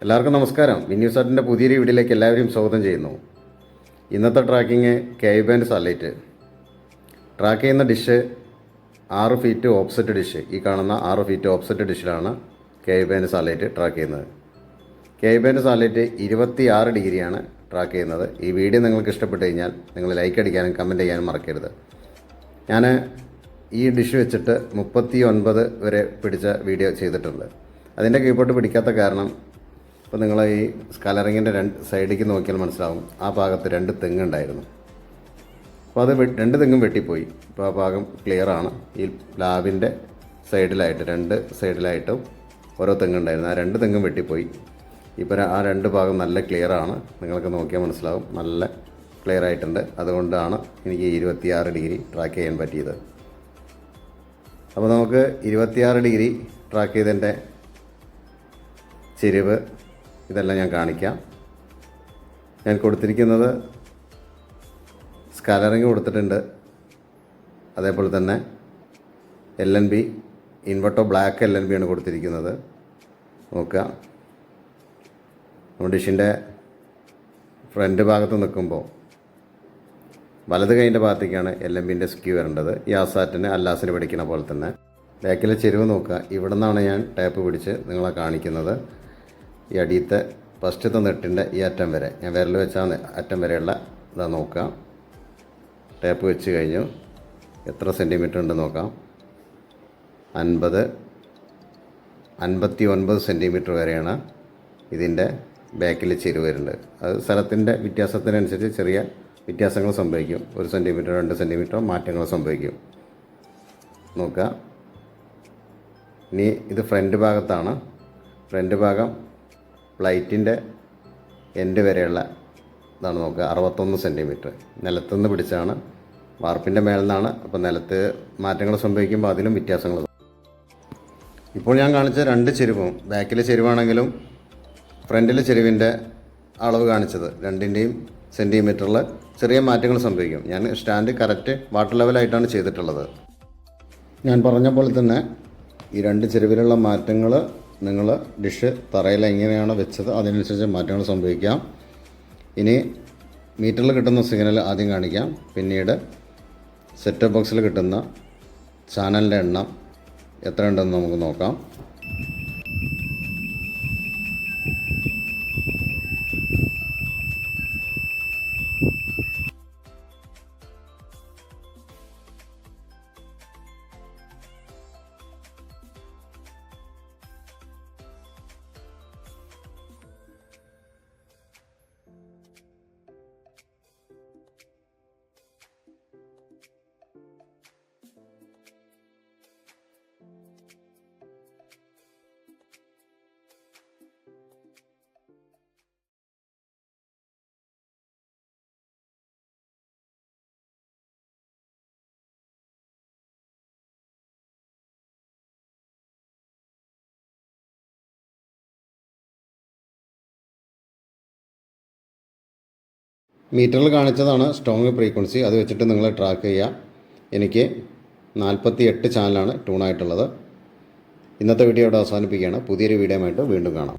എല്ലാവർക്കും നമസ്കാരം. വിന്യൂസാറ്റിൻ്റെ പുതിയൊരു വീഡിയോയിലേക്ക് എല്ലാവരെയും സ്വാഗതം ചെയ്യുന്നു. ഇന്നത്തെ ട്രാക്കിങ് KI-band സാറ്റലൈറ്റ്. ട്രാക്ക് ചെയ്യുന്ന ഡിഷ് 6 ഫീറ്റ് ഓപ്സെറ്റ് ഡിഷ്. ഈ കാണുന്ന 6 ഫീറ്റ് ഓപ്സെറ്റ് ഡിഷിലാണ് KI-band സാറ്റലൈറ്റ് ട്രാക്ക് ചെയ്യുന്നത്. KI-band സാറ്റലൈറ്റ് 26 ഡിഗ്രിയാണ് ട്രാക്ക് ചെയ്യുന്നത്. ഈ വീഡിയോ നിങ്ങൾക്ക് ഇഷ്ടപ്പെട്ട് കഴിഞ്ഞാൽ നിങ്ങൾ ലൈക്ക് അടിക്കാനും കമൻറ്റ് ചെയ്യാനും മറക്കരുത്. ഞാൻ ഈ ഡിഷ് വെച്ചിട്ട് 39 വരെ പിടിച്ച വീഡിയോ ചെയ്തിട്ടുണ്ട്. അതിൻ്റെ കീഴ്പോട്ട് പിടിക്കാത്ത കാരണം അപ്പോൾ നിങ്ങൾ ഈ സ്കലറിങ്ങിൻ്റെ സൈഡിലേക്ക് നോക്കിയാൽ മനസ്സിലാവും, ആ ഭാഗത്ത് 2 തെങ്ങുണ്ടായിരുന്നു. അപ്പോൾ അത് 2 തെങ്ങും വെട്ടിപ്പോയി. ഇപ്പോൾ ആ ഭാഗം ക്ലിയറാണ്. ഈ ലാബിൻ്റെ സൈഡിലായിട്ട് 2 സൈഡിലായിട്ടും ഓരോ തെങ്ങുണ്ടായിരുന്നു. ആ 2 തെങ്ങും വെട്ടിപ്പോയി. ഇപ്പോൾ ആ 2 ഭാഗം നല്ല ക്ലിയറാണ്. നിങ്ങൾക്ക് നോക്കിയാൽ മനസ്സിലാവും, നല്ല ക്ലിയർ ആയിട്ടുണ്ട്. അതുകൊണ്ടാണ് എനിക്ക് 26 ഡിഗ്രി ട്രാക്ക് ചെയ്യാൻ പറ്റിയത്. അപ്പോൾ നമുക്ക് 26 ഡിഗ്രി ട്രാക്ക് ചെയ്തതിൻ്റെ ചെരിവ് ഇതെല്ലാം ഞാൻ കാണിക്കാം. ഞാൻ കൊടുത്തിരിക്കുന്നത് സ്കലറിങ് കൊടുത്തിട്ടുണ്ട്. അതേപോലെ തന്നെ LNB ഇൻവെർട്ടോ ബ്ലാക്ക് LNB ആണ് കൊടുത്തിരിക്കുന്നത്. നോക്കുക, നമ്മുടെ ഡിഷിൻ്റെ ഫ്രണ്ട് ഭാഗത്ത് നിൽക്കുമ്പോൾ വലത് കൈൻ്റെ ഭാഗത്തേക്കാണ് LNBൻ്റെ സ്ക്യൂ വരേണ്ടത്. ഈ ആസാറ്റിന് അല്ലാസിന് പിടിക്കുന്ന പോലെ തന്നെ. ബാക്കിലെ ചെരുവ് നോക്കുക. ഇവിടെ നിന്നാണ് ഞാൻ ടേപ്പ് പിടിച്ച് നിങ്ങളെ കാണിക്കുന്നത്. ഈ അടിയത്തെ ഫസ്റ്റത്തെ നെട്ടിൻ്റെ ഈ അറ്റം വരെ ഞാൻ വിരൽ വെച്ചാൽ അറ്റം വരെയുള്ള ഇതാ നോക്കാം. ടേപ്പ് വെച്ച് കഴിഞ്ഞു. എത്ര സെൻറ്റിമീറ്റർ ഉണ്ട് നോക്കാം. 59 സെൻറ്റിമീറ്റർ വരെയാണ് ഇതിൻ്റെ ബാക്കിൽ ചെരുവ് വരുന്നത്. അത് സ്ഥലത്തിൻ്റെ വ്യത്യാസത്തിനനുസരിച്ച് ചെറിയ വ്യത്യാസങ്ങൾ സംഭവിക്കും. 1 സെൻറ്റിമീറ്റർ 2 സെൻറ്റിമീറ്റർ മാറ്റങ്ങൾ സംഭവിക്കും. നോക്കുക. ഇനി ഇത് ഫ്രണ്ട് ഭാഗത്താണ്. ഫ്രണ്ട് ഭാഗം പ്ലൈറ്റിൻ്റെ എൻഡ് വരെയുള്ള ഇതാണ് നോക്കുക. 61 സെൻറ്റിമീറ്റർ നിലത്തുനിന്ന് പിടിച്ചാണ്, വാർപ്പിൻ്റെ മേളിൽ നിന്നാണ്. അപ്പോൾ നിലത്ത് മാറ്റങ്ങൾ സംഭവിക്കുമ്പോൾ അതിലും വ്യത്യാസങ്ങൾ. ഇപ്പോൾ ഞാൻ കാണിച്ച 2 ചെരുവും, ബാക്കിലെ ചെരുവാണെങ്കിലും ഫ്രണ്ടിലെ ചെരുവിൻ്റെ അളവ് കാണിച്ചത് 2ൻ്റെയും സെൻറ്റിമീറ്ററിൽ ചെറിയ മാറ്റങ്ങൾ സംഭവിക്കും. ഞാൻ സ്റ്റാൻഡ് കറക്റ്റ് വാട്ടർ ലെവലായിട്ടാണ് ചെയ്തിട്ടുള്ളത്. ഞാൻ പറഞ്ഞ പോലെ തന്നെ ഈ 2 ചെരുവിലുള്ള മാറ്റങ്ങൾ നിങ്ങൾ ഡിഷ് തറയിൽ എങ്ങനെയാണോ വെച്ചത് അതിനനുസരിച്ച് മാറ്റങ്ങൾ സംഭവിക്കാം. ഇനി മീറ്ററിൽ കിട്ടുന്ന സിഗ്നൽ ആദ്യം കാണിക്കാം. പിന്നീട് സെറ്റ് ബോക്സിൽ കിട്ടുന്ന ചാനലിൻ്റെ എണ്ണം എത്ര ഉണ്ടെന്ന് നമുക്ക് നോക്കാം. മീറ്ററിൽ കാണിച്ചതാണ് സ്ട്രോങ് ഫ്രീക്വൻസി. അത് വെച്ചിട്ട് നിങ്ങൾ ട്രാക്ക് ചെയ്യുക. എനിക്ക് 48 ചാനലാണ് ട്യൂണായിട്ടുള്ളത്. ഇന്നത്തെ വീഡിയോ ഇവിടെ അവസാനിപ്പിക്കുകയാണ്. പുതിയൊരു വീഡിയോയുമായിട്ട് വീണ്ടും കാണാം.